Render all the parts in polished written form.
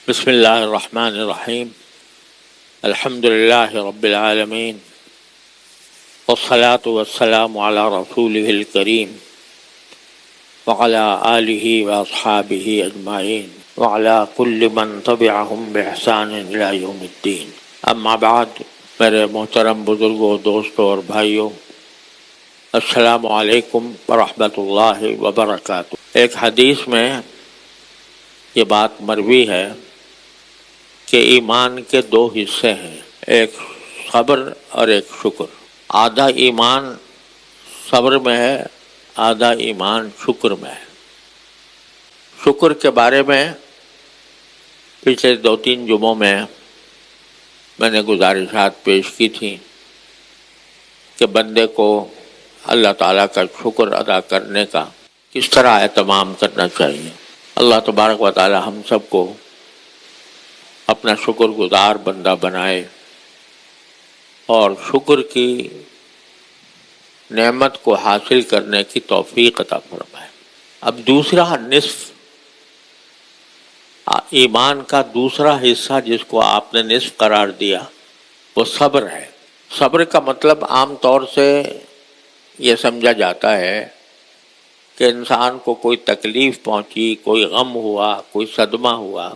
بسم اللہ الرحمن الرحیم الحمد للہ رب العالمین والصلاة والسلام علی رسولہ الکریم وعلی آلہ واصحابہ اجمعین وعلی کل من تبعہم بإحسان الی یوم الدین۔ اما بعد، میرے محترم بزرگوں، دوستوں اور بھائیوں، السلام علیکم ورحمۃ اللہ وبرکاتہ۔ ایک حدیث میں یہ بات مروی ہے کہ ایمان کے دو حصے ہیں، ایک صبر اور ایک شکر۔ آدھا ایمان صبر میں ہے، آدھا ایمان شکر میں ہے۔ شکر کے بارے میں پچھلے 2-3 جمعوں میں نے گزارشات پیش کی تھیں کہ بندے کو اللہ تعالیٰ کا شکر ادا کرنے کا کس طرح اہتمام کرنا چاہیے۔ اللہ تبارک و تعالیٰ ہم سب کو اپنا شکر گزار بندہ بنائے اور شکر کی نعمت کو حاصل کرنے کی توفیق عطا فرمائے۔ اب دوسرا نصف، ایمان کا دوسرا حصہ جس کو آپ نے نصف قرار دیا، وہ صبر ہے۔ صبر کا مطلب عام طور سے یہ سمجھا جاتا ہے کہ انسان کو کوئی تکلیف پہنچی، کوئی غم ہوا، کوئی صدمہ ہوا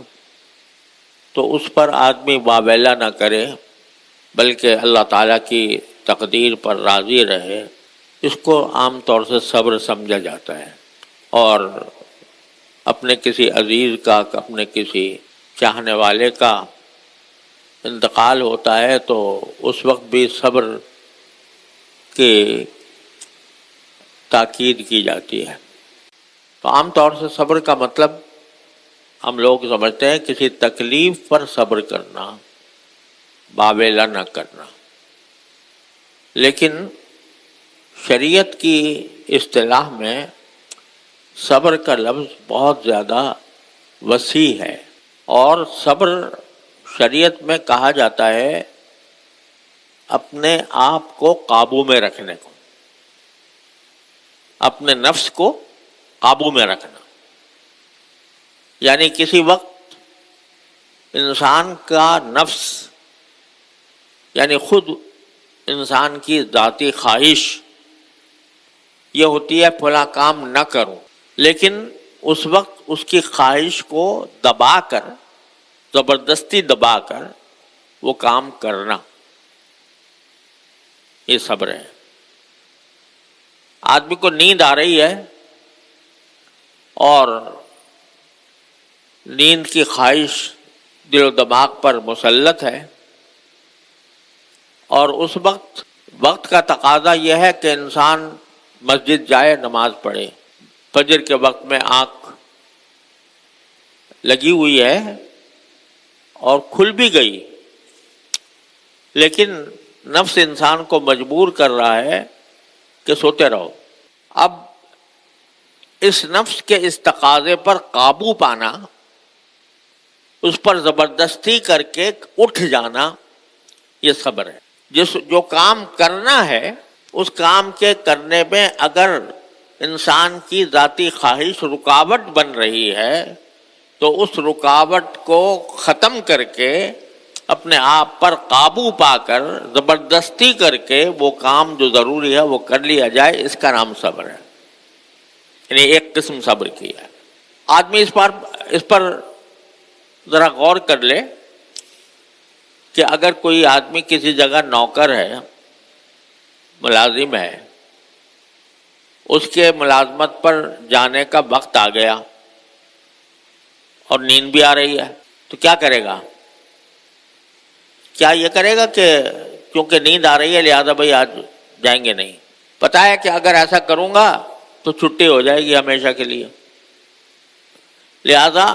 تو اس پر آدمی واویلا نہ کرے بلکہ اللہ تعالیٰ کی تقدیر پر راضی رہے۔ اس کو عام طور سے صبر سمجھا جاتا ہے۔ اور اپنے کسی عزیز کا، اپنے کسی چاہنے والے کا انتقال ہوتا ہے تو اس وقت بھی صبر کی تاکید کی جاتی ہے۔ تو عام طور سے صبر کا مطلب ہم لوگ سمجھتے ہیں کسی تکلیف پر صبر کرنا، واویلا نہ کرنا، لیکن شریعت کی اصطلاح میں صبر کا لفظ بہت زیادہ وسیع ہے، اور صبر شریعت میں کہا جاتا ہے اپنے آپ کو قابو میں رکھنے کو، اپنے نفس کو قابو میں رکھنا۔ یعنی کسی وقت انسان کا نفس، یعنی خود انسان کی ذاتی خواہش یہ ہوتی ہے فلاں کام نہ کروں، لیکن اس وقت اس کی خواہش کو دبا کر، زبردستی دبا کر وہ کام کرنا، یہ صبر ہے۔ آدمی کو نیند آ رہی ہے اور نیند کی خواہش دل و دماغ پر مسلط ہے، اور اس وقت کا تقاضا یہ ہے کہ انسان مسجد جائے، نماز پڑھے۔ فجر کے وقت میں آنکھ لگی ہوئی ہے اور کھل بھی گئی، لیکن نفس انسان کو مجبور کر رہا ہے کہ سوتے رہو۔ اب اس نفس کے اس تقاضے پر قابو پانا، اس پر زبردستی کر کے اٹھ جانا، یہ صبر ہے۔ جو کام کرنا ہے اس کام کے کرنے میں اگر انسان کی ذاتی خواہش رکاوٹ بن رہی ہے تو اس رکاوٹ کو ختم کر کے اپنے آپ پر قابو پا کر زبردستی کر کے وہ کام جو ضروری ہے وہ کر لیا جائے، اس کا نام صبر ہے۔ یعنی ایک قسم صبر کی ہے۔ آدمی اس پر ذرا غور کر لے کہ اگر کوئی آدمی کسی جگہ نوکر ہے، ملازم ہے، اس کے ملازمت پر جانے کا وقت آ گیا اور نیند بھی آ رہی ہے تو کیا کرے گا؟ کیا یہ کرے گا کہ کیونکہ نیند آ رہی ہے لہذا بھائی آج جائیں گے نہیں؟ پتہ ہے کہ اگر ایسا کروں گا تو چھٹی ہو جائے گی ہمیشہ کے لیے، لہذا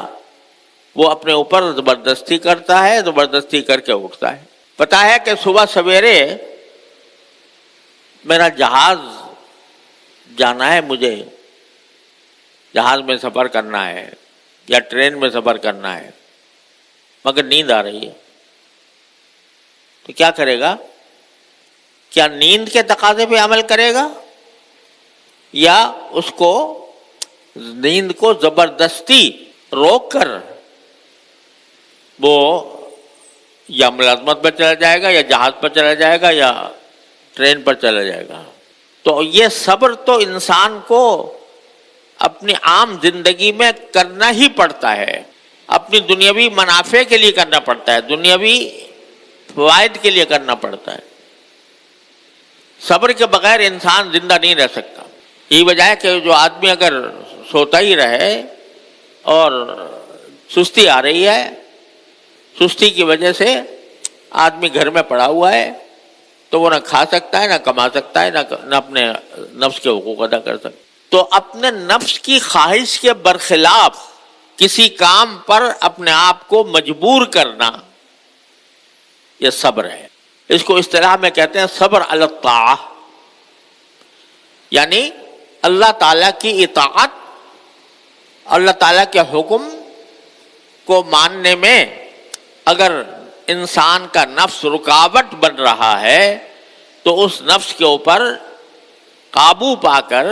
وہ اپنے اوپر زبردستی کرتا ہے، زبردستی کر کے اٹھتا ہے۔ پتہ ہے کہ صبح سویرے میرا جہاز جانا ہے، مجھے جہاز میں سفر کرنا ہے یا ٹرین میں سفر کرنا ہے، مگر نیند آ رہی ہے تو کیا کرے گا؟ کیا نیند کے تقاضے پہ عمل کرے گا یا اس کو نیند کو زبردستی روک کر وہ یا ملازمت پر چلا جائے گا یا جہاز پر چلا جائے گا یا ٹرین پر چلا جائے گا. تو یہ صبر تو انسان کو اپنی عام زندگی میں کرنا ہی پڑتا ہے، اپنی دنیاوی منافع کے لیے کرنا پڑتا ہے، دنیاوی فوائد کے لیے کرنا پڑتا ہے. صبر کے بغیر انسان زندہ نہیں رہ سکتا. یہی وجہ ہے کہ جو آدمی اگر سوتا ہی رہے اور سستی آ رہی ہے، سستی کی وجہ سے آدمی گھر میں پڑا ہوا ہے، تو وہ نہ کھا سکتا ہے، نہ کما سکتا ہے، نہ اپنے نفس کے حقوق ادا کر سکتا. تو اپنے نفس کی خواہش کے برخلاف کسی کام پر اپنے آپ کو مجبور کرنا، یہ صبر ہے. اس کو اصطلاح میں کہتے ہیں صبر علی الطاعہ، یعنی اللہ تعالیٰ کی اطاعت، اللہ تعالیٰ کے حکم کو ماننے میں اگر انسان کا نفس رکاوٹ بن رہا ہے تو اس نفس کے اوپر قابو پا کر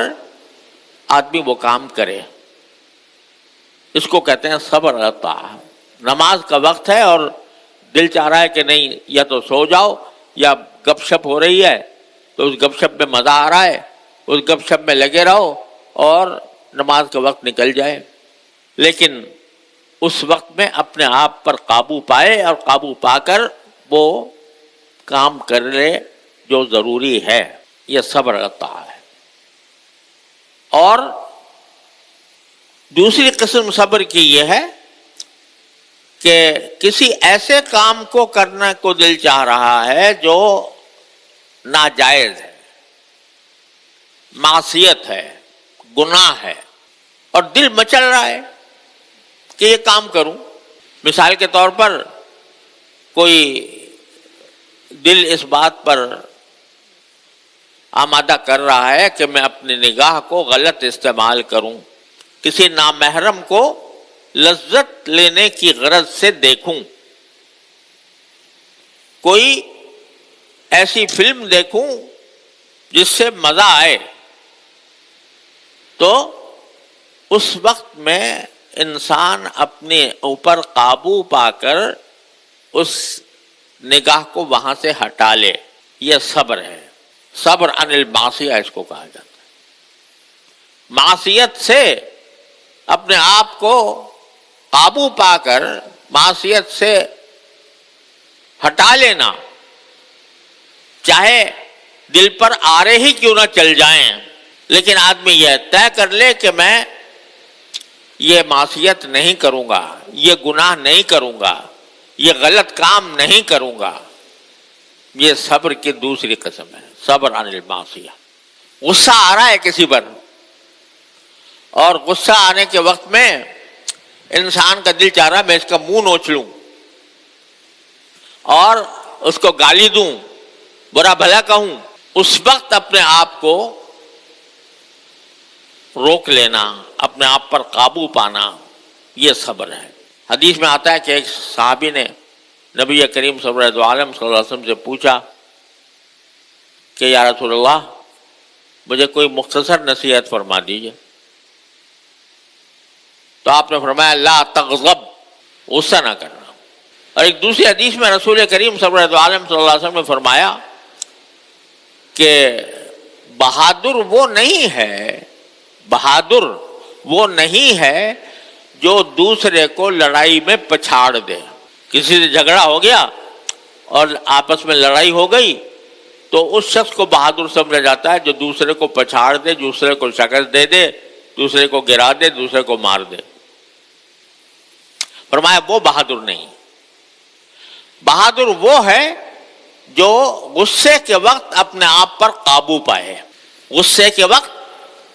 آدمی وہ کام کرے. اس کو کہتے ہیں صبر علی الطاعہ. نماز کا وقت ہے اور دل چاہ رہا ہے کہ نہیں یا تو سو جاؤ یا گپ شپ ہو رہی ہے تو اس گپ شپ میں مزہ آ رہا ہے، اس گپ شپ میں لگے رہو اور نماز کا وقت نکل جائے. لیکن اس وقت میں اپنے آپ پر قابو پائے اور قابو پا کر وہ کام کر لے جو ضروری ہے. یہ صبر رہتا ہے. اور دوسری قسم صبر کی یہ ہے کہ کسی ایسے کام کو کرنے کو دل چاہ رہا ہے جو ناجائز ہے، معصیت ہے، گناہ ہے، اور دل مچل رہا ہے کہ یہ کام کروں. مثال کے طور پر کوئی دل اس بات پر آمادہ کر رہا ہے کہ میں اپنی نگاہ کو غلط استعمال کروں، کسی نامحرم کو لذت لینے کی غرض سے دیکھوں، کوئی ایسی فلم دیکھوں جس سے مزہ آئے. تو اس وقت میں انسان اپنے اوپر قابو پا کر اس نگاہ کو وہاں سے ہٹا لے. یہ صبر ہے. صبر عن المعصیہ اس کو کہا جاتا ہے. معصیت سے اپنے آپ کو قابو پا کر معصیت سے ہٹا لینا، چاہے دل پر آرے ہی کیوں نہ چل جائیں، لیکن آدمی یہ طے کر لے کہ میں یہ معصیت نہیں کروں گا، یہ گناہ نہیں کروں گا، یہ غلط کام نہیں کروں گا. یہ صبر کی دوسری قسم ہے، صبر عن المعصیہ. غصہ آ رہا ہے کسی پر اور غصہ آنے کے وقت میں انسان کا دل چاہ رہا ہے میں اس کا منہ نوچ لوں اور اس کو گالی دوں، برا بھلا کہوں. اس وقت اپنے آپ کو روک لینا، اپنے آپ پر قابو پانا، یہ صبر ہے. حدیث میں آتا ہے کہ ایک صحابی نے نبی کریم صلی اللہ علیہ وسلم سے پوچھا کہ یا رسول اللہ مجھے کوئی مختصر نصیحت فرما دیجیے. تو آپ نے فرمایا لا تغضب، غصہ نہ کرنا. اور ایک دوسری حدیث میں رسول کریم صلی اللہ علیہ وسلم نے فرمایا کہ بہادر وہ نہیں ہے جو دوسرے کو لڑائی میں پچھاڑ دے. کسی سے جھگڑا ہو گیا اور آپس میں لڑائی ہو گئی تو اس شخص کو بہادر سمجھا جاتا ہے جو دوسرے کو پچھاڑ دے، دوسرے کو شکست دے دے، دوسرے کو گرا دے، دوسرے کو مار دے. فرمایا وہ بہادر نہیں. بہادر وہ ہے جو غصے کے وقت اپنے آپ پر قابو پائے، غصے کے وقت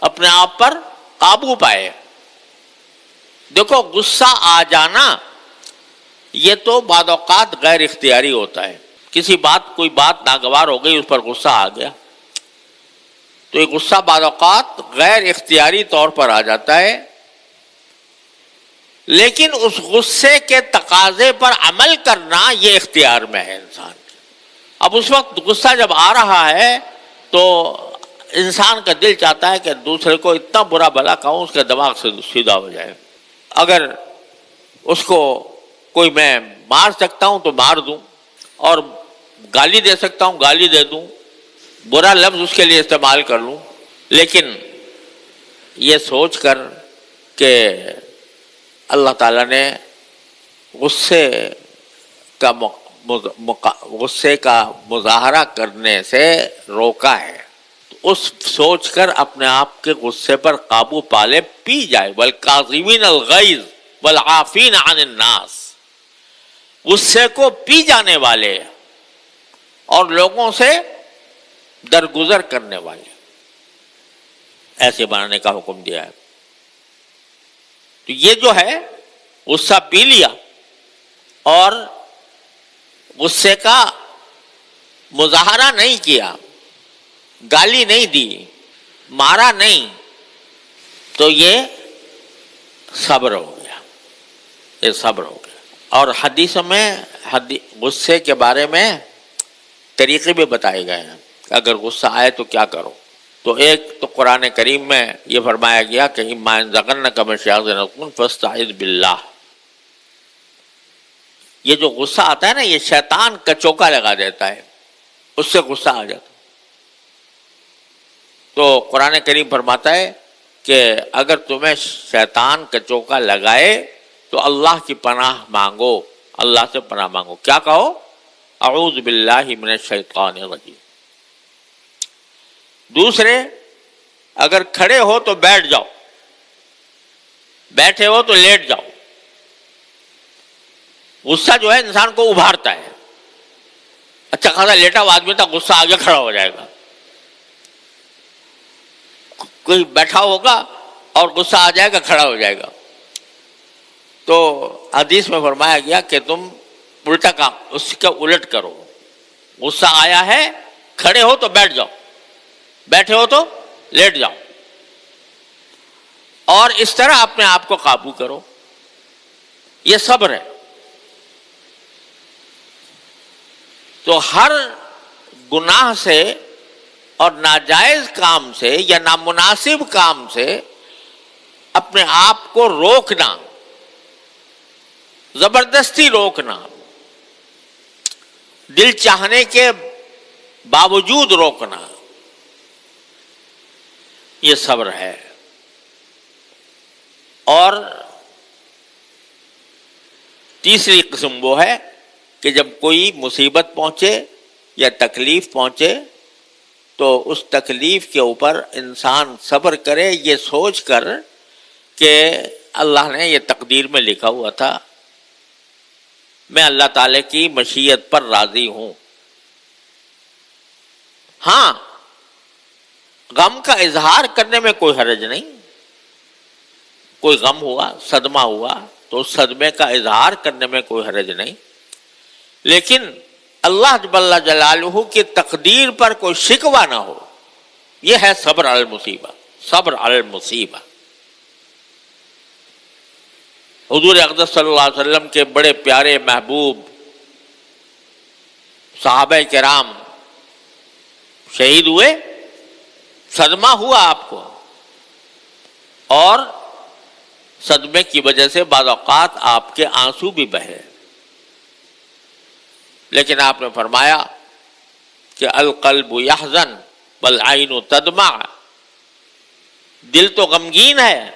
اپنے آپ پر قابو پائے. دیکھو غصہ آ جانا یہ تو بعض اوقات غیر اختیاری ہوتا ہے. کوئی بات ناگوار ہو گئی، اس پر غصہ آ گیا تو یہ غصہ بعض اوقات غیر اختیاری طور پر آ جاتا ہے، لیکن اس غصے کے تقاضے پر عمل کرنا یہ اختیار میں ہے انسان کے. اب اس وقت غصہ جب آ رہا ہے تو انسان کا دل چاہتا ہے کہ دوسرے کو اتنا برا بھلا کہوں اس کے دماغ سے سیدھا ہو جائے. اگر اس کو کوئی میں مار سکتا ہوں تو مار دوں، اور گالی دے سکتا ہوں گالی دے دوں، برا لفظ اس کے لیے استعمال کر لوں، لیکن یہ سوچ کر کہ اللہ تعالیٰ نے غصے کا مظاہرہ کرنے سے روکا ہے، تو اس سوچ کر اپنے آپ کے غصے پر قابو پالے، پی جائے، والکاظمین الغیظ والعافین عن الناس، غصے کو پی جانے والے اور لوگوں سے درگزر کرنے والے، ایسے بنانے کا حکم دیا ہے۔ تو یہ جو ہے غصہ پی لیا اور غصے کا مظاہرہ نہیں کیا، گالی نہیں دی، مارا نہیں، تو یہ صبر ہو گیا، یہ صبر ہو گیا۔ اور حدیثوں میں غصے کے بارے میں طریقے بھی بتائے گئے ہیں کہ اگر غصہ آئے تو کیا کرو۔ تو ایک تو قرآن کریم میں یہ فرمایا گیا کہ اما ينزغنك من الشيطان فاستعذ باللہ، یہ جو غصہ آتا ہے نا، یہ شیطان کا چوکا لگا دیتا ہے، اس سے غصہ آ جاتا۔ تو قرآن کریم فرماتا ہے کہ اگر تمہیں شیطان کا چوکا لگائے تو اللہ کی پناہ مانگو، اللہ سے پناہ مانگو۔ کیا کہو؟ اعوذ باللہ من الشیطان الرجیم۔ دوسرے، اگر کھڑے ہو تو بیٹھ جاؤ، بیٹھے ہو تو لیٹ جاؤ۔ غصہ جو ہے انسان کو ابھارتا ہے، اچھا خاصا لیٹا ہوا آدمی تھا، غصہ آگے کھڑا ہو جائے گا۔ کوئی بیٹھا ہوگا اور غصہ آ جائے گا، کھڑا ہو جائے گا۔ تو حدیث میں فرمایا گیا کہ تم الٹا کام، اس کا الٹ کرو۔ غصہ آیا ہے، کھڑے ہو تو بیٹھ جاؤ، بیٹھے ہو تو لیٹ جاؤ، اور اس طرح اپنے آپ کو قابو کرو۔ یہ صبر ہے۔ تو ہر گناہ سے اور ناجائز کام سے یا نامناسب کام سے اپنے آپ کو روکنا، زبردستی روکنا، دل چاہنے کے باوجود روکنا، یہ صبر ہے۔ اور تیسری قسم وہ ہے کہ جب کوئی مصیبت پہنچے یا تکلیف پہنچے تو اس تکلیف کے اوپر انسان صبر کرے، یہ سوچ کر کہ اللہ نے یہ تقدیر میں لکھا ہوا تھا، میں اللہ تعالی کی مشیت پر راضی ہوں۔ ہاں، غم کا اظہار کرنے میں کوئی حرج نہیں، کوئی غم ہوا، صدمہ ہوا تو اس صدمے کا اظہار کرنے میں کوئی حرج نہیں، لیکن اللہ جل جلالہ کی تقدیر پر کوئی شکوہ نہ ہو، یہ ہے صبر علی المصیبہ، صبر علی المصیبہ۔ حضور اقدس صلی اللہ علیہ وسلم کے بڑے پیارے محبوب صحابہ کرام شہید ہوئے، صدمہ ہوا آپ کو، اور صدمے کی وجہ سے بعض اوقات آپ کے آنسو بھی بہے، لیکن آپ نے فرمایا کہ القلب یحزن والعین تدمع، دل تو غمگین ہے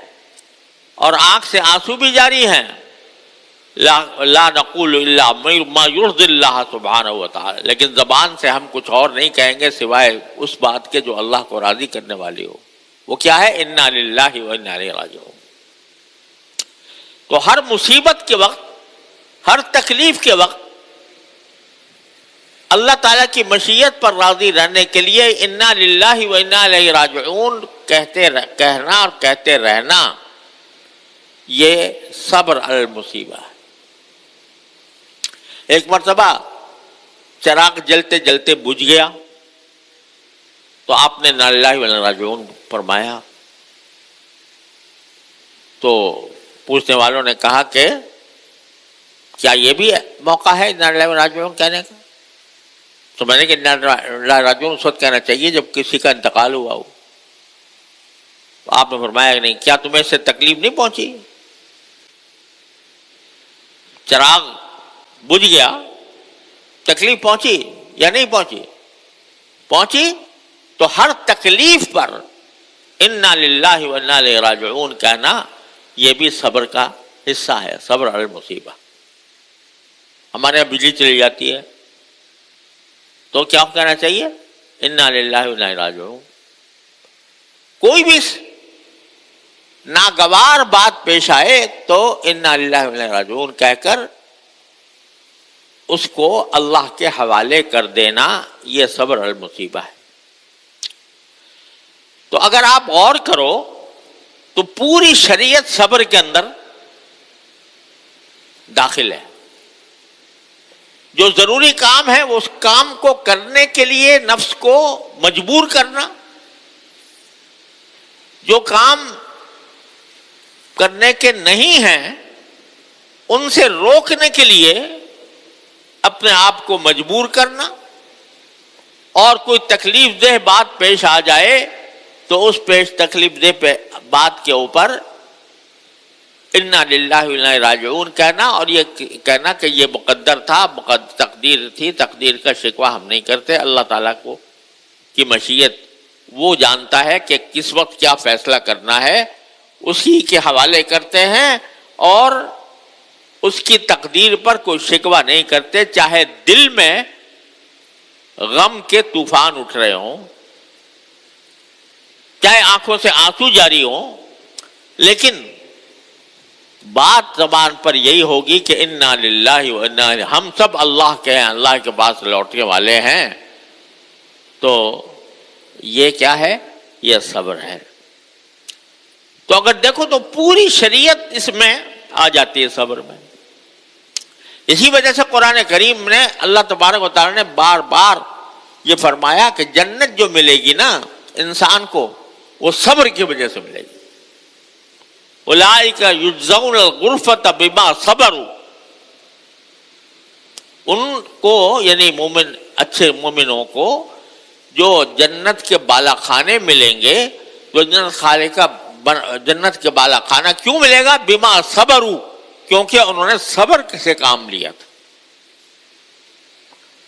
اور آنکھ سے آنسو بھی جاری ہیں، لا نقول الا ما یرضی اللہ سبحانہ وتعالی، لیکن زبان سے ہم کچھ اور نہیں کہیں گے سوائے اس بات کے جو اللہ کو راضی کرنے والی ہو۔ وہ کیا ہے؟ انا للہ و انا الیہ راجعون۔ تو ہر مصیبت کے وقت، ہر تکلیف کے وقت اللہ تعالیٰ کی مشیت پر راضی رہنے کے لیے انا للہ و انا الیہ راجعون کہنا اور کہتے رہنا، یہ صبر علی المصیبہ ہے۔ ایک مرتبہ چراغ جلتے جلتے بجھ گیا تو آپ نے انا للہ و انا راجعون فرمایا، تو پوچھنے والوں نے کہا کہ کیا یہ بھی موقع ہے انا للہ و انا راجعون کہنے کا؟ تو میں نے کہ انا للہ و راجعون اس وقت کہنا چاہیے جب کسی کا انتقال ہوا ہو۔ تو آپ نے فرمایا کہ نہیں، کیا تمہیں اس سے تکلیف نہیں پہنچی؟ چراغ بجھ گیا، تکلیف پہنچی یا نہیں پہنچی؟ پہنچی، تو ہر تکلیف پر انا للہ و انا الیہ راجعون کہنا یہ بھی صبر کا حصہ ہے، صبر علی المصیبہ۔ ہمارے یہاں بجلی چلی جاتی ہے تو کیا کہنا چاہیے؟ انا للہ و انا الیہ راجعون۔ کوئی بھی ناگوار بات پیش آئے تو انا للہ و انا الیہ راجعون کہہ کر اس کو اللہ کے حوالے کر دینا، یہ صبر علی المصیبہ ہے۔ تو اگر آپ غور کرو تو پوری شریعت صبر کے اندر داخل ہے۔ جو ضروری کام ہے وہ اس کام کو کرنے کے لیے نفس کو مجبور کرنا، جو کام کرنے کے نہیں ہیں ان سے روکنے کے لیے اپنے آپ کو مجبور کرنا، اور کوئی تکلیف دہ بات پیش آ جائے تو اس تکلیف دہ بات کے اوپر انا للہ و انا الیہ راجعون کہنا، اور یہ کہنا کہ یہ مقدر تھا، تقدیر تھی، تقدیر کا شکوہ ہم نہیں کرتے، اللہ تعالیٰ کو کی مشیت وہ جانتا ہے کہ کس وقت کیا فیصلہ کرنا ہے، اسی کے حوالے کرتے ہیں، اور اس کی تقدیر پر کوئی شکوہ نہیں کرتے، چاہے دل میں غم کے طوفان اٹھ رہے ہوں، چاہے آنکھوں سے آنسو جاری ہوں، لیکن بات زبان پر یہی ہوگی کہ انا للہ و انا الیہ، ہم سب اللہ کے ہیں، اللہ کے پاس لوٹنے والے ہیں۔ تو یہ کیا ہے؟ یہ صبر ہے۔ تو اگر دیکھو تو پوری شریعت اس میں آ جاتی ہے، صبر میں۔ اسی وجہ سے قرآن کریم نے اللہ تبارک و تعالیٰ نے بار بار یہ فرمایا کہ جنت جو ملے گی نا انسان کو، وہ صبر کی وجہ سے ملے گی۔ اولئک یجزون الغرفۃ بما صبروا، ان کو یعنی مومن، اچھے مومنوں کو جو جنت کے بالا خانے ملیں گے، جو جنت کے بالا خانہ کیوں ملے گا؟ بما صبروا، کیونکہ انہوں نے صبر سے کام لیا تھا۔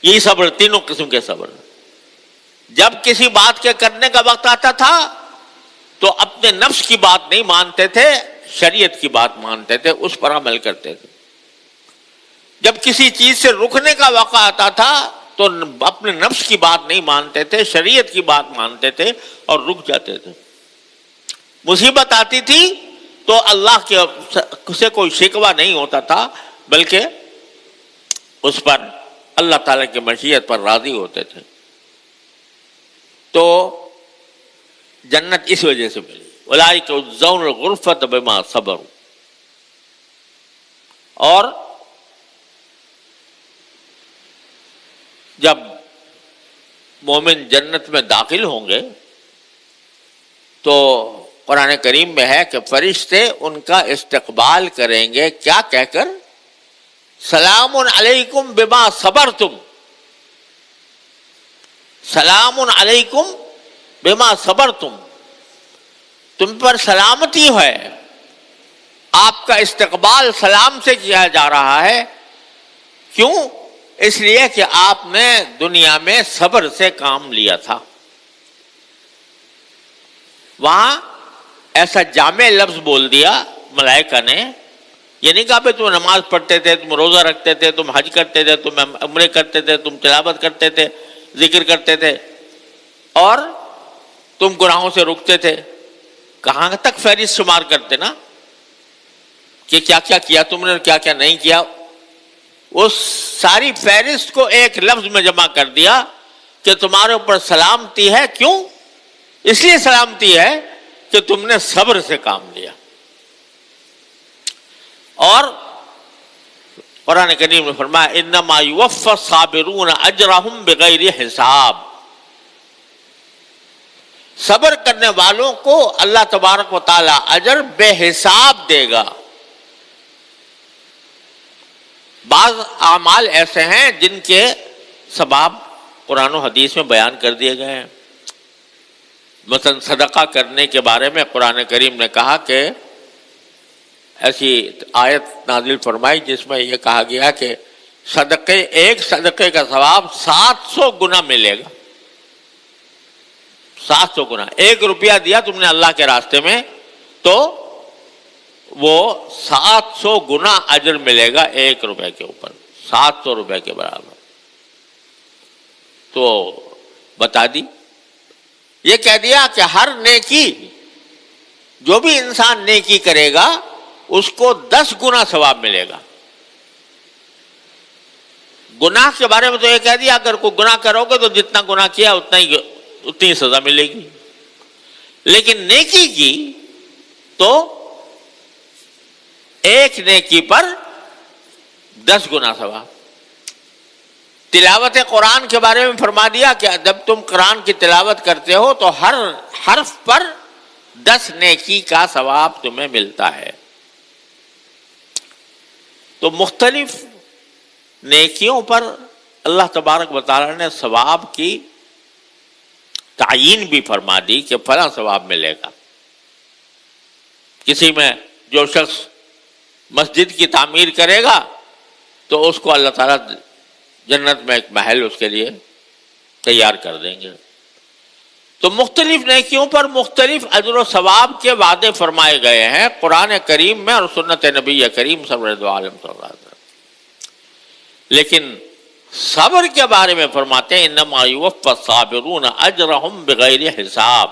یہی صبر، تینوں قسم کے صبر۔ جب کسی بات کے کرنے کا وقت آتا تھا تو اپنے نفس کی بات نہیں مانتے تھے، شریعت کی بات مانتے تھے، اس پر عمل کرتے تھے۔ جب کسی چیز سے رکنے کا موقع آتا تھا تو اپنے نفس کی بات نہیں مانتے تھے، شریعت کی بات مانتے تھے اور رک جاتے تھے۔ مصیبت آتی تھی تو اللہ کے سے کوئی شکوہ نہیں ہوتا تھا، بلکہ اس پر اللہ تعالیٰ کی مشیت پر راضی ہوتے تھے۔ تو جنت اس وجہ سے ملی، اولئک یجزون الغرفۃ بما صبروا۔ اور جب مومن جنت میں داخل ہوں گے تو قرآن کریم میں ہے کہ فرشتے ان کا استقبال کریں گے، کیا کہہ کر؟ سلام علیکم بما صبرتم، سلام علیکم بما صبرتم، تم پر سلامتی ہے۔ آپ کا استقبال سلام سے کیا جا رہا ہے، کیوں؟ اس لیے کہ آپ نے دنیا میں صبر سے کام لیا تھا۔ وہاں ایسا جامع لفظ بول دیا ملائکہ نے، یہ نہیں کہا کہ تم نماز پڑھتے تھے، تم روزہ رکھتے تھے، تم حج کرتے تھے، تم عمرے کرتے تھے، تم تلاوت کرتے تھے، ذکر کرتے تھے، اور تم گناہوں سے رکتے تھے۔ کہاں تک فہرست شمار کرتے نا کہ کیا کیا کیا تم نے، کیا کیا نہیں کیا، وہ ساری فہرست کو ایک لفظ میں جمع کر دیا کہ تمہارے اوپر سلامتی ہے۔ کیوں؟ اس لیے سلامتی ہے کہ تم نے صبر سے کام لیا۔ اور قرآن کریم نے فرمایا انما یوفی الصابرون اجرہم بغیر حساب، صبر کرنے والوں کو اللہ تبارک و تعالی اجر بے حساب دے گا۔ بعض اعمال ایسے ہیں جن کے ثواب قرآن و حدیث میں بیان کر دیے گئے ہیں۔ مثلا صدقہ کرنے کے بارے میں قرآن کریم نے کہا کہ ایسی آیت نازل فرمائی جس میں یہ کہا گیا کہ ایک صدقے کا ثواب 700 گنا ملے گا. 700 گنا. 1 روپیہ دیا تم نے اللہ کے راستے میں تو وہ 700 گنا اجر ملے گا 1 روپے کے اوپر. 700 روپے کے برابر. تو بتا دی، یہ کہہ دیا کہ ہر نیکی، جو بھی انسان نیکی کرے گا اس کو 10 گنا ثواب ملے گا. گناہ کے بارے میں تو یہ کہہ دیا اگر کوئی گناہ کرو گے تو جتنا گناہ کیا اتنی سزا ملے گی، لیکن نیکی کی تو ایک نیکی پر 10 گنا ثواب. تلاوت قرآن کے بارے میں فرما دیا کہ جب تم قرآن کی تلاوت کرتے ہو تو ہر حرف پر 10 نیکی کا ثواب تمہیں ملتا ہے. تو مختلف نیکیوں پر اللہ تبارک و تعالی نے ثواب کی تعیین بھی فرما دی کہ فلاں ثواب ملے گا. کسی میں جو شخص مسجد کی تعمیر کرے گا تو اس کو اللہ تعالیٰ جنت میں ایک محل اس کے لیے تیار کر دیں گے. تو مختلف نیکیوں پر مختلف اجر و ثواب کے وعدے فرمائے گئے ہیں قرآن کریم میں اور سنت نبی کریم سرور دو عالم صلی اللہ علیہ وسلم. لیکن صبر کے بارے میں فرماتے ہیں انما یوفی الصابرون اجرہم بغیر حساب.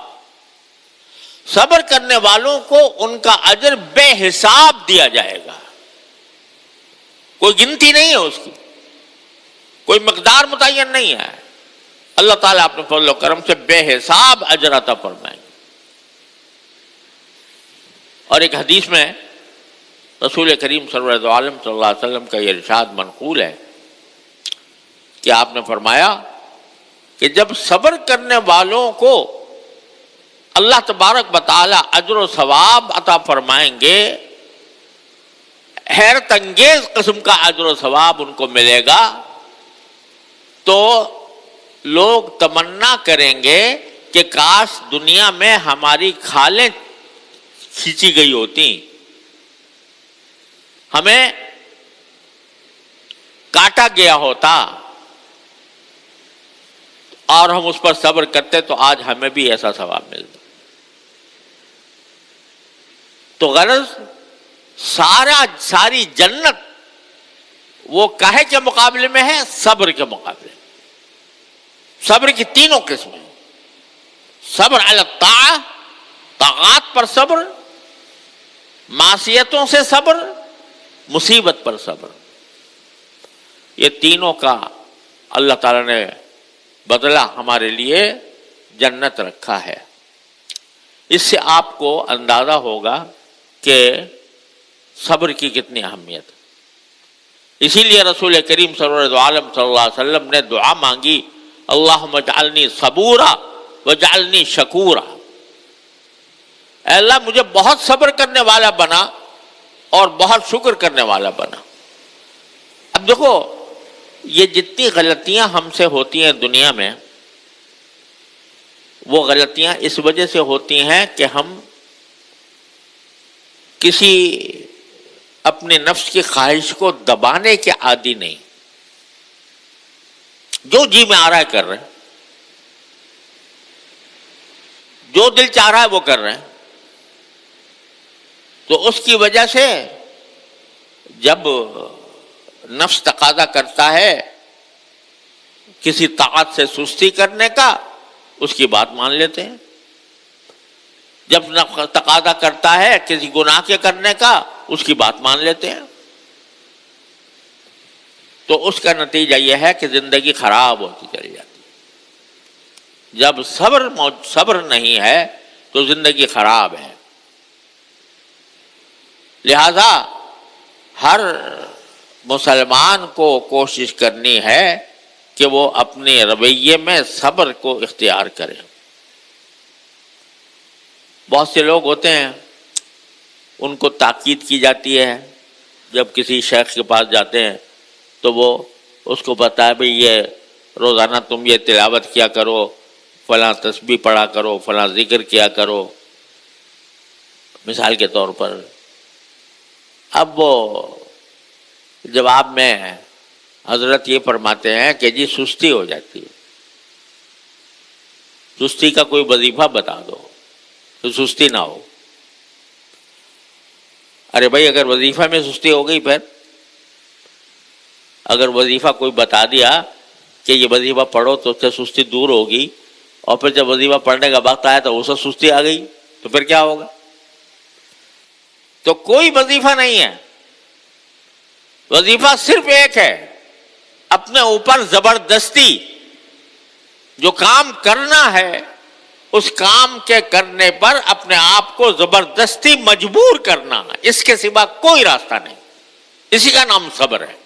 صبر کرنے والوں کو ان کا اجر بے حساب دیا جائے گا. کوئی گنتی نہیں ہے اس کی، کوئی مقدار متعین نہیں ہے. اللہ تعالیٰ اپنے فضل و کرم سے بے حساب اجر عطا فرمائیں گے. اور ایک حدیث میں رسول کریم صلی اللہ علیہ وسلم کا یہ ارشاد منقول ہے کہ آپ نے فرمایا کہ جب صبر کرنے والوں کو اللہ تبارک و تعالی اجر و ثواب عطا فرمائیں گے، حیرت انگیز قسم کا اجر و ثواب ان کو ملے گا، تو لوگ تمنا کریں گے کہ کاش دنیا میں ہماری کھالیں کھینچی گئی ہوتی، ہمیں کاٹا گیا ہوتا اور ہم اس پر صبر کرتے تو آج ہمیں بھی ایسا ثواب ملتا. تو غرض ساری جنت وہ کاہے کے مقابلے میں ہے؟ صبر کے مقابلے. صبر کی تینوں قسمیں: صبر علی الطاعہ، طاعات پر صبر، معصیتوں سے صبر، مصیبت پر صبر. یہ تینوں کا اللہ تعالیٰ نے بدلہ ہمارے لیے جنت رکھا ہے. اس سے آپ کو اندازہ ہوگا کہ صبر کی کتنی اہمیت ہے. اسی لیے رسول کریم صلی اللہ علیہ وسلم نے دعا مانگی، اللہم اجعلنی صبورا وجعلنی شکورا. اے اللہ مجھے بہت صبر کرنے والا بنا اور بہت شکر کرنے والا بنا. اب دیکھو یہ جتنی غلطیاں ہم سے ہوتی ہیں دنیا میں، وہ غلطیاں اس وجہ سے ہوتی ہیں کہ ہم کسی اپنے نفس کی خواہش کو دبانے کے عادی نہیں. جو جی میں آ رہا ہے کر رہے ہیں، جو دل چاہ رہا ہے وہ کر رہے ہیں. تو اس کی وجہ سے جب نفس تقاضا کرتا ہے کسی طاعت سے سستی کرنے کا، اس کی بات مان لیتے ہیں. جب تقاضا کرتا ہے کسی گناہ کے کرنے کا، اس کی بات مان لیتے ہیں. تو اس کا نتیجہ یہ ہے کہ زندگی خراب ہوتی چلی جاتی ہے. جب صبر نہیں ہے تو زندگی خراب ہے. لہذا ہر مسلمان کو کوشش کرنی ہے کہ وہ اپنے رویے میں صبر کو اختیار کرے. بہت سے لوگ ہوتے ہیں ان کو تاکید کی جاتی ہے، جب کسی شیخ کے پاس جاتے ہیں تو وہ اس کو بتائے بھئی یہ روزانہ تم یہ تلاوت کیا کرو، فلاں تسبیح پڑھا کرو، فلاں ذکر کیا کرو، مثال کے طور پر. اب وہ جواب میں حضرت یہ فرماتے ہیں کہ جی سستی ہو جاتی ہے، سستی کا کوئی وظیفہ بتا دو تو سستی نہ ہو۔ ارے بھائی اگر وظیفہ میں سستی ہو گئی، پھر اگر وظیفہ کوئی بتا دیا کہ یہ وظیفہ پڑھو تو اس سے سستی دور ہوگی، اور پھر جب وظیفہ پڑھنے کا وقت آیا تو اس سے سستی آ گئی، تو پھر کیا ہوگا؟ تو کوئی وظیفہ نہیں ہے، وظیفہ صرف ایک ہے، اپنے اوپر زبردستی جو کام کرنا ہے اس کام کے کرنے پر اپنے آپ کو زبردستی مجبور کرنا، اس کے سوا کوئی راستہ نہیں، اسی کا نام صبر ہے۔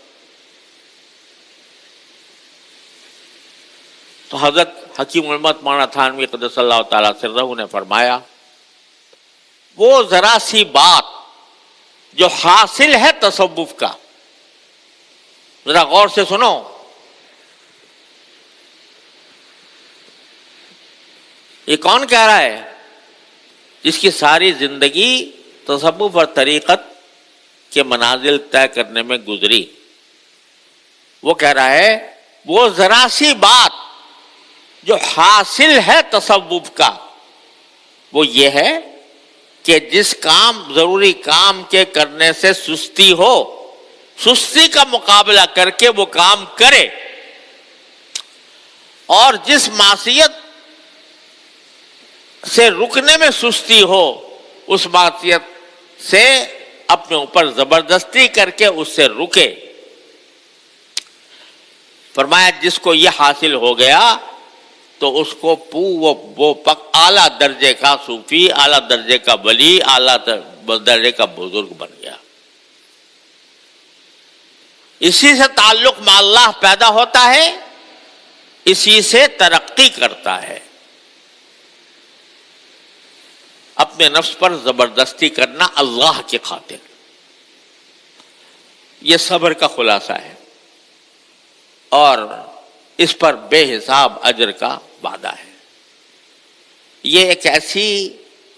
تو حضرت حکیم الامت مولانا تھانوی قدس اللہ تعالیٰ سرہ نے فرمایا، وہ ذرا سی بات جو حاصل ہے تصوف کا، ذرا غور سے سنو، یہ کون کہہ رہا ہے؟ جس کی ساری زندگی تصوف اور طریقت کے منازل طے کرنے میں گزری، وہ کہہ رہا ہے وہ ذرا سی بات جو حاصل ہے تصوف کا، وہ یہ ہے کہ جس کام ضروری کام کے کرنے سے سستی ہو، سستی کا مقابلہ کر کے وہ کام کرے، اور جس معصیت سے رکنے میں سستی ہو اس معصیت سے اپنے اوپر زبردستی کر کے اس سے رکے۔ فرمایا جس کو یہ حاصل ہو گیا تو اس کو وہ اعلیٰ درجے کا صوفی، اعلیٰ درجے کا ولی، اعلیٰ درجے کا بزرگ بن گیا۔ اسی سے تعلق مع اللہ پیدا ہوتا ہے، اسی سے ترقی کرتا ہے۔ اپنے نفس پر زبردستی کرنا اللہ کی خاطر، یہ صبر کا خلاصہ ہے، اور اس پر بے حساب اجر کا وعدہ ہے۔ یہ ایک ایسی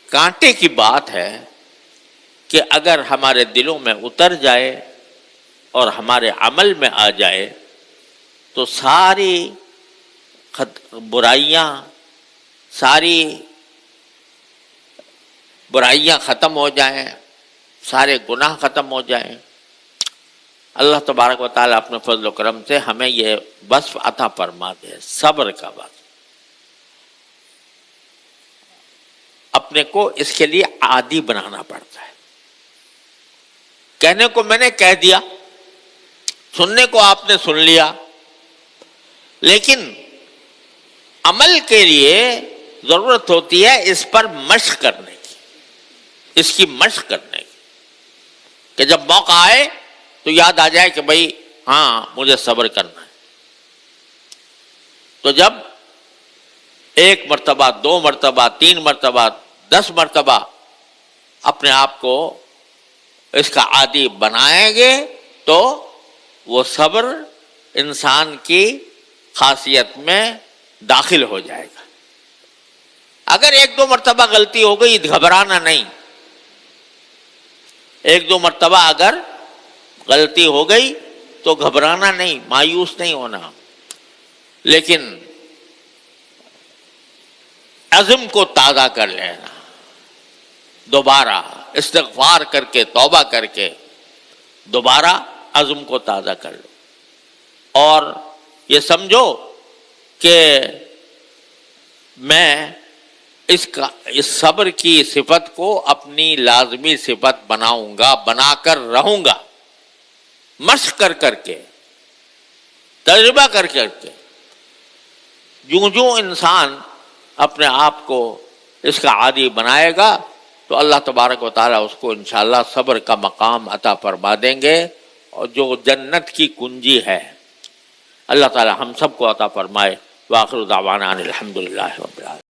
کانٹے کی بات ہے کہ اگر ہمارے دلوں میں اتر جائے اور ہمارے عمل میں آ جائے تو ساری برائیاں ختم ہو جائیں، سارے گناہ ختم ہو جائیں۔ اللہ تبارک و تعالیٰ اپنے فضل و کرم سے ہمیں یہ وصف عطا فرما دے، صبر کا وصف۔ اپنے کو اس کے لیے عادی بنانا پڑتا ہے۔ کہنے کو میں نے کہہ دیا، سننے کو آپ نے سن لیا، لیکن عمل کے لیے ضرورت ہوتی ہے اس پر مشق کرنے کی، اس کی مشق کرنے کی، کہ جب موقع آئے تو یاد آ جائے کہ بھئی ہاں مجھے صبر کرنا ہے۔ تو جب 1 مرتبہ، 2 مرتبہ، 3 مرتبہ، 10 مرتبہ اپنے آپ کو اس کا عادی بنائیں گے تو وہ صبر انسان کی خاصیت میں داخل ہو جائے گا۔ اگر 1-2 مرتبہ غلطی ہو گئی، گھبرانا نہیں۔ 1-2 مرتبہ اگر غلطی ہو گئی تو گھبرانا نہیں، مایوس نہیں ہونا، لیکن عزم کو تازہ کر لینا، دوبارہ استغفار کر کے، توبہ کر کے دوبارہ عزم کو تازہ کر لو، اور یہ سمجھو کہ میں اس صبر کی صفت کو اپنی لازمی صفت بناؤں گا، بنا کر رہوں گا، مشق کر کے، تجربہ کر کے۔ جو انسان اپنے آپ کو اس کا عادی بنائے گا تو اللہ تبارک و تعالیٰ اس کو انشاءاللہ صبر کا مقام عطا فرما دیں گے، اور جو جنت کی کنجی ہے اللہ تعالیٰ ہم سب کو عطا فرمائے۔ وآخر دعوانا ان الحمدللہ رب العالمین۔